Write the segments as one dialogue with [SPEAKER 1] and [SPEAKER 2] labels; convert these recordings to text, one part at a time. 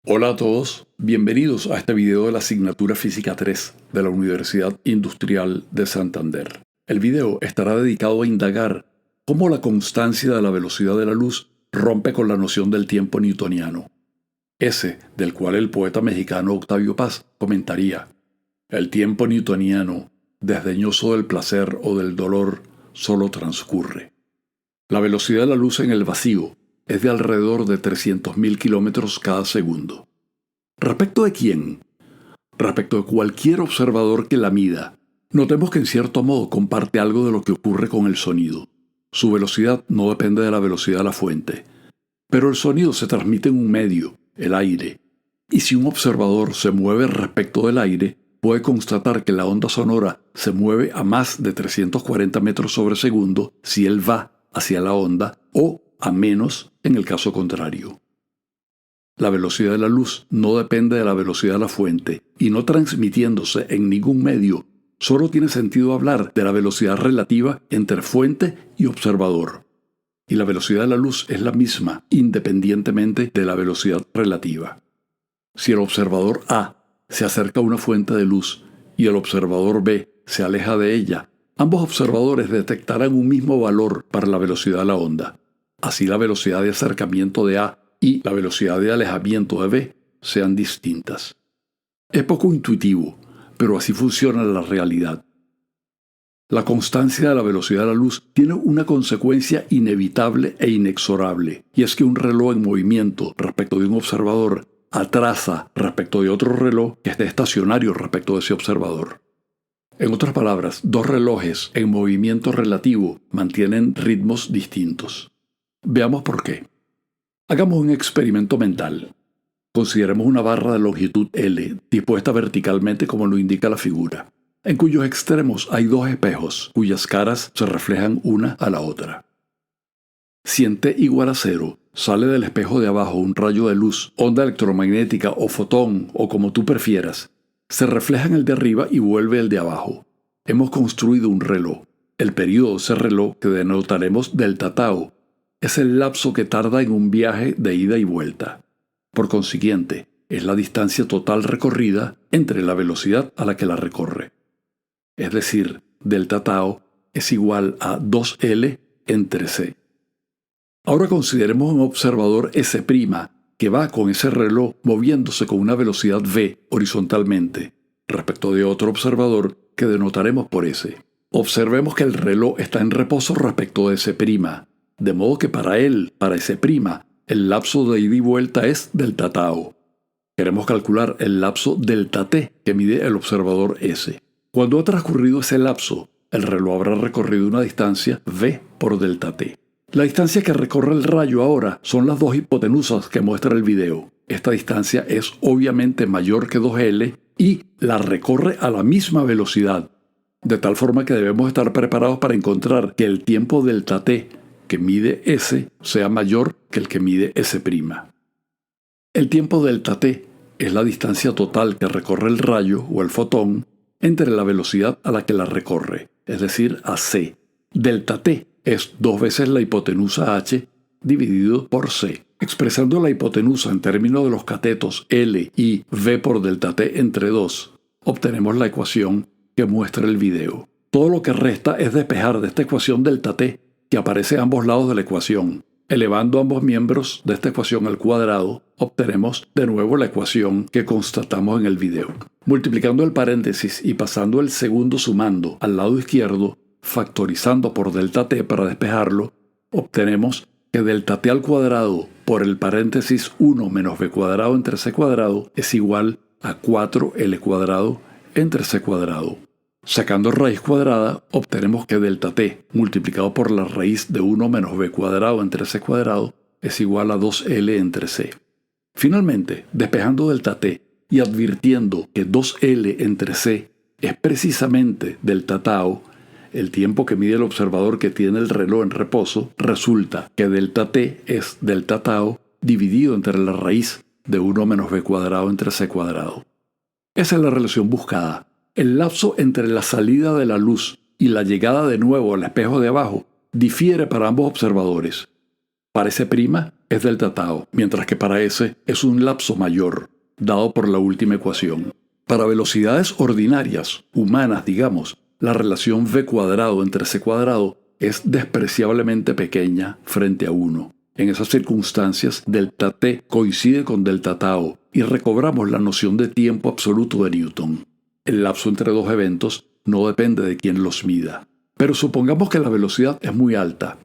[SPEAKER 1] Hola a todos, bienvenidos a este video de la asignatura Física 3 de la Universidad Industrial de Santander. El video estará dedicado a indagar cómo la constancia de la velocidad de la luz rompe con la noción del tiempo newtoniano, ese del cual el poeta mexicano Octavio Paz comentaría: el tiempo newtoniano, desdeñoso del placer o del dolor, solo transcurre. La velocidad de la luz en el vacío es de alrededor de 300.000 kilómetros cada segundo. ¿Respecto de quién? Respecto de cualquier observador que la mida. Notemos que en cierto modo comparte algo de lo que ocurre con el sonido. Su velocidad no depende de la velocidad de la fuente. Pero el sonido se transmite en un medio, el aire. Y si un observador se mueve respecto del aire, puede constatar que la onda sonora se mueve a más de 340 metros sobre segundo si él va hacia la onda, o a menos en el caso contrario. La velocidad de la luz no depende de la velocidad de la fuente, y no transmitiéndose en ningún medio, solo tiene sentido hablar de la velocidad relativa entre fuente y observador. Y la velocidad de la luz es la misma, independientemente de la velocidad relativa. Si el observador A se acerca a una fuente de luz y el observador B se aleja de ella, ambos observadores detectarán un mismo valor para la velocidad de la onda. Así la velocidad de acercamiento de A y la velocidad de alejamiento de B sean distintas. Es poco intuitivo, pero así funciona la realidad. La constancia de la velocidad de la luz tiene una consecuencia inevitable e inexorable, y es que un reloj en movimiento respecto de un observador atrasa respecto de otro reloj que esté estacionario respecto de ese observador. En otras palabras, dos relojes en movimiento relativo mantienen ritmos distintos. Veamos por qué. Hagamos un experimento mental. Consideremos una barra de longitud L dispuesta verticalmente como lo indica la figura, en cuyos extremos hay dos espejos cuyas caras se reflejan una a la otra. Si en T igual a 0 sale del espejo de abajo un rayo de luz, onda electromagnética o fotón o como tú prefieras, se refleja en el de arriba y vuelve el de abajo. Hemos construido un reloj. El periodo de ese reloj, que denotaremos delta tau, es el lapso que tarda en un viaje de ida y vuelta. Por consiguiente, es la distancia total recorrida entre la velocidad a la que la recorre. Es decir, delta tau es igual a 2L entre C. Ahora consideremos un observador S', que va con ese reloj moviéndose con una velocidad v horizontalmente, respecto de otro observador que denotaremos por S. Observemos que el reloj está en reposo respecto de S', de modo que para S', el lapso de ida y vuelta es delta tau. Queremos calcular el lapso delta t que mide el observador S. Cuando ha transcurrido ese lapso, el reloj habrá recorrido una distancia v por delta t. La distancia que recorre el rayo ahora son las dos hipotenusas que muestra el video. Esta distancia es obviamente mayor que 2L y la recorre a la misma velocidad, de tal forma que debemos estar preparados para encontrar que el tiempo delta t que mide S sea mayor que el que mide S'. El tiempo delta t es la distancia total que recorre el rayo o el fotón entre la velocidad a la que la recorre, es decir, a c. Delta t es 2 veces la hipotenusa h dividido por c. Expresando la hipotenusa en términos de los catetos L y v por delta t entre 2, obtenemos la ecuación que muestra el video. Todo lo que resta es despejar de esta ecuación delta t, que aparece a ambos lados de la ecuación. Elevando ambos miembros de esta ecuación al cuadrado, obtenemos de nuevo la ecuación que constatamos en el video. Multiplicando el paréntesis y pasando el segundo sumando al lado izquierdo, factorizando por delta t para despejarlo, obtenemos que delta t al cuadrado por el paréntesis 1 menos b cuadrado entre c cuadrado es igual a 4l cuadrado entre c cuadrado. Sacando raíz cuadrada, obtenemos que delta t multiplicado por la raíz de 1 menos b cuadrado entre c cuadrado es igual a 2l entre c. Finalmente, despejando delta t y advirtiendo que 2l entre c es precisamente delta tau, el tiempo que mide el observador que tiene el reloj en reposo, resulta que delta t es delta tau dividido entre la raíz de 1 menos b cuadrado entre c cuadrado. Esa es la relación buscada. El lapso entre la salida de la luz y la llegada de nuevo al espejo de abajo difiere para ambos observadores. Para S' es delta tau, mientras que para S es un lapso mayor, dado por la última ecuación. Para velocidades ordinarias, humanas digamos, la relación v cuadrado entre c cuadrado es despreciablemente pequeña frente a 1. En esas circunstancias, delta t coincide con delta tau y recobramos la noción de tiempo absoluto de Newton. El lapso entre dos eventos no depende de quién los mida. Pero supongamos que la velocidad es muy alta.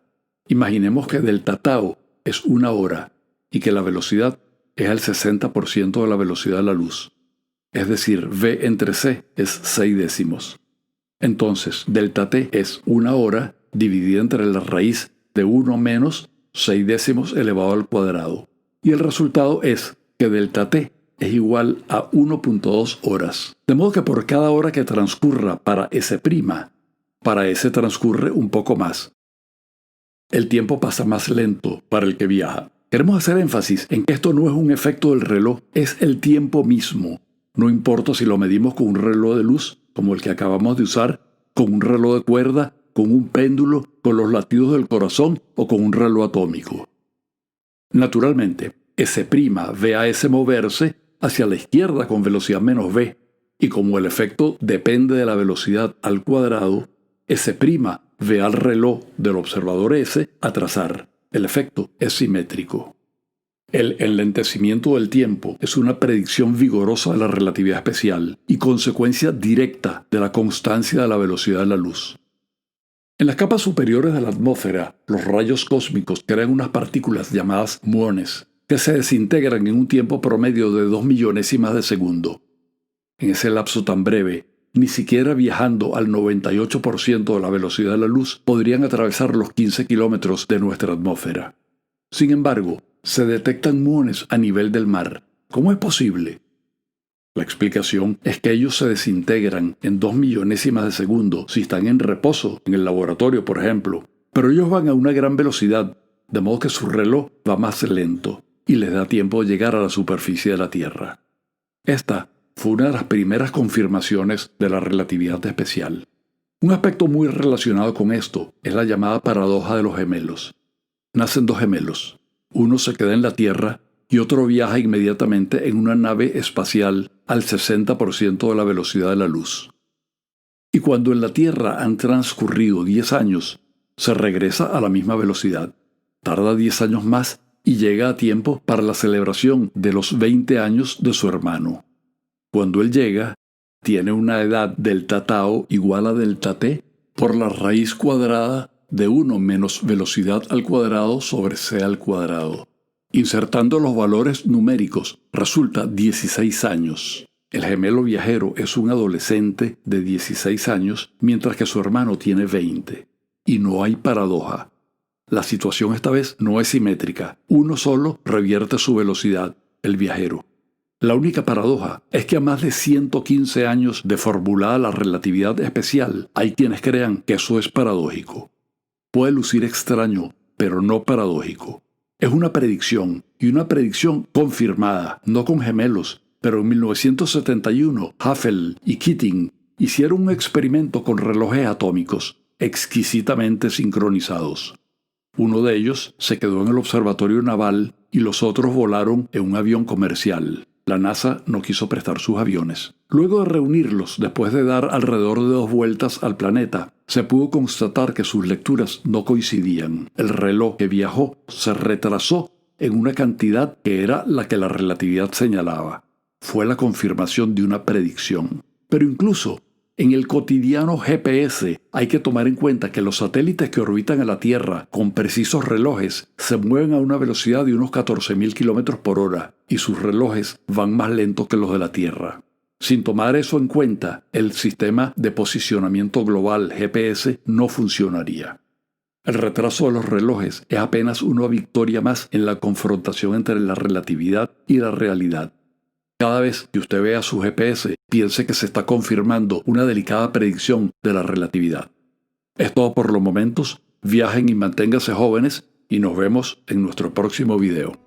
[SPEAKER 1] Imaginemos que delta tau es 1 hora y que la velocidad es el 60% de la velocidad de la luz. Es decir, v entre c es 6 décimos. Entonces, delta t es 1 hora dividida entre la raíz de 1 menos 6 décimos elevado al cuadrado. Y el resultado es que delta t es igual a 1.2 horas. De modo que por cada hora que transcurra para S', para S transcurre un poco más. El tiempo pasa más lento para el que viaja. Queremos hacer énfasis en que esto no es un efecto del reloj, es el tiempo mismo. No importa si lo medimos con un reloj de luz, como el que acabamos de usar, con un reloj de cuerda, con un péndulo, con los latidos del corazón o con un reloj atómico. Naturalmente, S' ve a S moverse hacia la izquierda con velocidad menos v, y como el efecto depende de la velocidad al cuadrado, S' ve al reloj del observador S atrasar. El efecto es simétrico. El enlentecimiento del tiempo es una predicción vigorosa de la relatividad especial y consecuencia directa de la constancia de la velocidad de la luz. En las capas superiores de la atmósfera, los rayos cósmicos crean unas partículas llamadas muones, que se desintegran en un tiempo promedio de 2 millonésimas de segundo. En ese lapso tan breve, ni siquiera viajando al 98% de la velocidad de la luz podrían atravesar los 15 kilómetros de nuestra atmósfera. Sin embargo, se detectan muones a nivel del mar. ¿Cómo es posible? La explicación es que ellos se desintegran en 2 millonésimas de segundo si están en reposo, en el laboratorio por ejemplo, pero ellos van a una gran velocidad, de modo que su reloj va más lento y les da tiempo de llegar a la superficie de la Tierra. Esta fue una de las primeras confirmaciones de la relatividad especial. Un aspecto muy relacionado con esto es la llamada paradoja de los gemelos. Nacen dos gemelos. Uno se queda en la Tierra y otro viaja inmediatamente en una nave espacial al 60% de la velocidad de la luz. Y cuando en la Tierra han transcurrido 10 años, se regresa a la misma velocidad. Tarda 10 años más y llega a tiempo para la celebración de los 20 años de su hermano. Cuando él llega, tiene una edad delta tau igual a delta t por la raíz cuadrada de 1 menos velocidad al cuadrado sobre c al cuadrado. Insertando los valores numéricos, resulta 16 años. El gemelo viajero es un adolescente de 16 años, mientras que su hermano tiene 20. Y no hay paradoja. La situación esta vez no es simétrica. Uno solo revierte su velocidad, el viajero. La única paradoja es que a más de 115 años de formulada la relatividad especial, hay quienes crean que eso es paradójico. Puede lucir extraño, pero no paradójico. Es una predicción, y una predicción confirmada, no con gemelos, pero en 1971, Hubble y Keating hicieron un experimento con relojes atómicos, exquisitamente sincronizados. Uno de ellos se quedó en el observatorio naval y los otros volaron en un avión comercial. La NASA no quiso prestar sus aviones. Luego de reunirlos, después de dar alrededor de 2 vueltas al planeta, se pudo constatar que sus lecturas no coincidían. El reloj que viajó se retrasó en una cantidad que era la que la relatividad señalaba. Fue la confirmación de una predicción. Pero incluso en el cotidiano GPS hay que tomar en cuenta que los satélites que orbitan a la Tierra con precisos relojes se mueven a una velocidad de unos 14.000 kilómetros por hora y sus relojes van más lentos que los de la Tierra. Sin tomar eso en cuenta, el sistema de posicionamiento global GPS no funcionaría. El retraso de los relojes es apenas una victoria más en la confrontación entre la relatividad y la realidad. Cada vez que usted vea su GPS, piense que se está confirmando una delicada predicción de la relatividad. Es todo por los momentos. Viajen y manténganse jóvenes y nos vemos en nuestro próximo video.